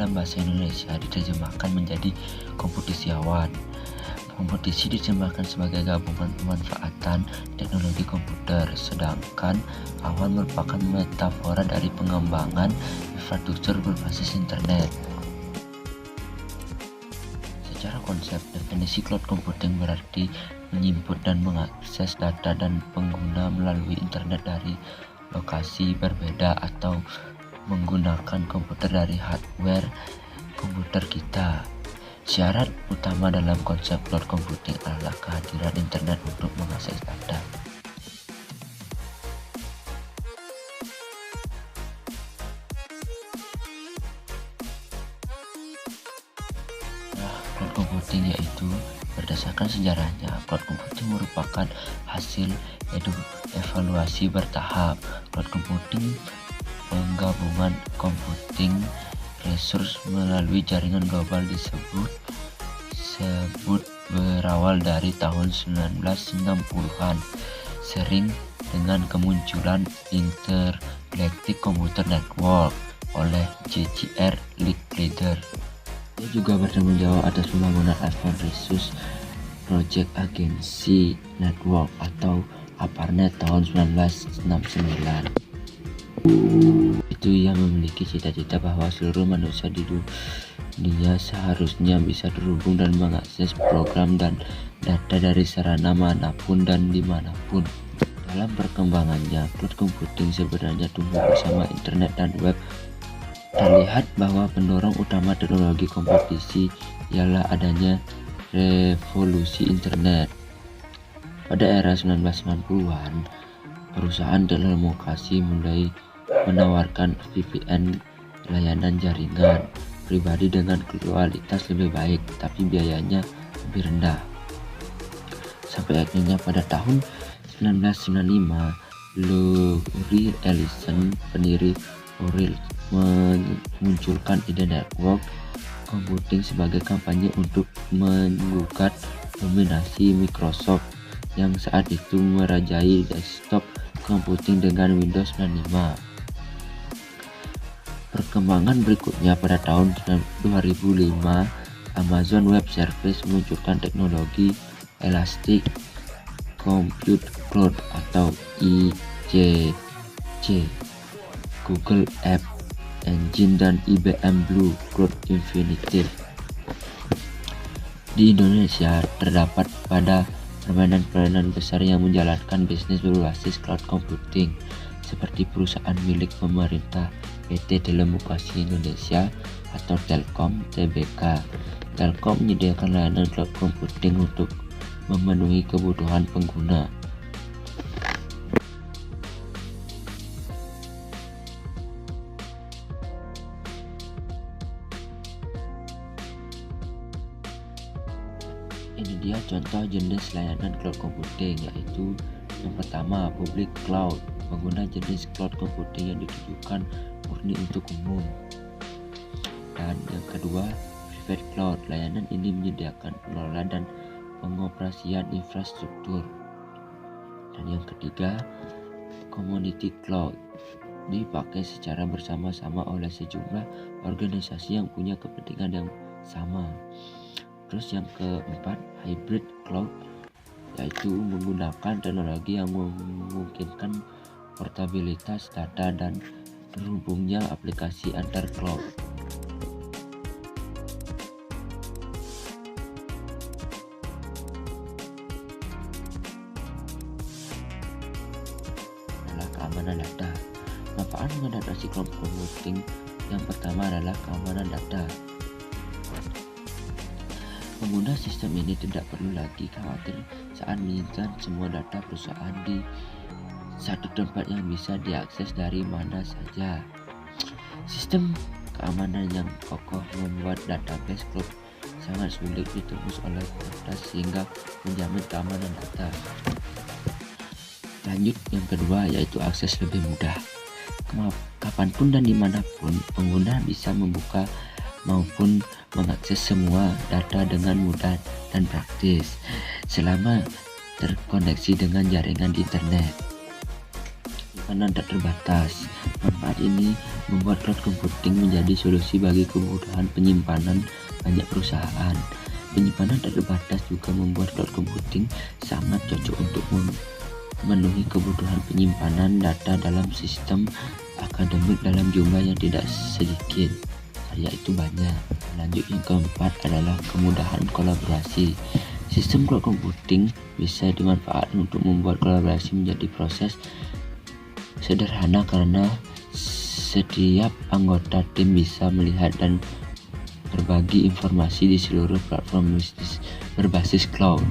dalam bahasa Indonesia diterjemahkan menjadi komputisi awan. Komputisi diterjemahkan sebagai gabungan pemanfaatan teknologi komputer, sedangkan awan merupakan metafora dari pengembangan infrastruktur berbasis internet. Secara konsep, definisi cloud computing berarti menyimpan dan mengakses data dan pengguna melalui internet dari lokasi berbeda atau menggunakan komputer dari hardware komputer kita. Syarat utama dalam konsep cloud computing adalah kehadiran internet untuk mengakses data. Cloud computing yaitu berdasarkan sejarahnya, cloud computing merupakan hasil evaluasi bertahap. Cloud computing penggabungan computing resource melalui jaringan global disebut berawal dari tahun 1960-an, sering dengan kemunculan Intergalactic Computer Network oleh J.G.R. Licklider. Dia juga bertanggung jawab atas pembangunan Open Resource Project Agency Network atau ARPANET tahun 1969. Itu yang memiliki cita-cita bahwa seluruh manusia di dunia seharusnya bisa terhubung dan mengakses program dan data dari sarana manapun dan dimanapun. Dalam perkembangannya, cloud computing sebenarnya tumbuh bersama internet dan web. Terlihat bahwa pendorong utama teknologi komputisi ialah adanya revolusi internet. Pada era 1990-an, perusahaan telekomunikasi mulai menawarkan VPN, layanan jaringan pribadi dengan kualitas lebih baik, tapi biayanya lebih rendah. Sampai akhirnya pada tahun 1995, Laurie Ellison, pendiri Oracle, memunculkan ide network computing sebagai kampanye untuk menggugat dominasi Microsoft yang saat itu merajai desktop computing dengan Windows 95. Perkembangan berikutnya pada tahun 2005, Amazon Web Services meluncurkan teknologi Elastic Compute Cloud atau ECC, Google App Engine dan IBM Blue Cloud Infinitive. Di Indonesia terdapat pada permainan besar yang menjalankan bisnis berbasis cloud computing, seperti perusahaan milik pemerintah PT Telekomunikasi Indonesia atau Telkom Tbk. Telkom menyediakan layanan cloud computing untuk memenuhi kebutuhan pengguna. Ini dia contoh jenis layanan cloud computing, yaitu yang pertama public cloud, pengguna jenis cloud computing yang ditujukan murni untuk umum. Dan yang kedua private cloud, layanan ini menyediakan pengelolaan dan pengoperasian infrastruktur. Dan yang ketiga community cloud, dipakai secara bersama-sama oleh sejumlah organisasi yang punya kepentingan yang sama. Terus yang keempat hybrid cloud, yaitu menggunakan teknologi yang memungkinkan portabilitas data dan terhubungnya aplikasi antar cloud. Adalah keamanan data. Manfaat mengadaptasi cloud computing yang pertama adalah keamanan data. Pengguna sistem ini tidak perlu lagi khawatir saat menyimpan semua data perusahaan di satu tempat yang bisa diakses dari mana saja. Sistem keamanan yang kokoh membuat database cloud sangat sulit ditembus oleh peretas sehingga menjamin keamanan data. Lanjut yang kedua, yaitu akses lebih mudah. Kapanpun dan dimanapun pengguna bisa membuka maupun mengakses semua data dengan mudah dan praktis selama terkoneksi dengan jaringan internet. penyimpanan tak terbatas. Manfaat ini membuat cloud computing menjadi solusi bagi kebutuhan penyimpanan banyak perusahaan. Penyimpanan tak terbatas juga membuat cloud computing sangat cocok untuk memenuhi kebutuhan penyimpanan data dalam sistem akademik dalam jumlah yang tidak sedikit, yaitu banyak. Lanjut, yang keempat adalah kemudahan kolaborasi. Sistem cloud computing bisa dimanfaatkan untuk membuat kolaborasi menjadi proses sederhana karena setiap anggota tim bisa melihat dan berbagi informasi di seluruh platform berbasis cloud.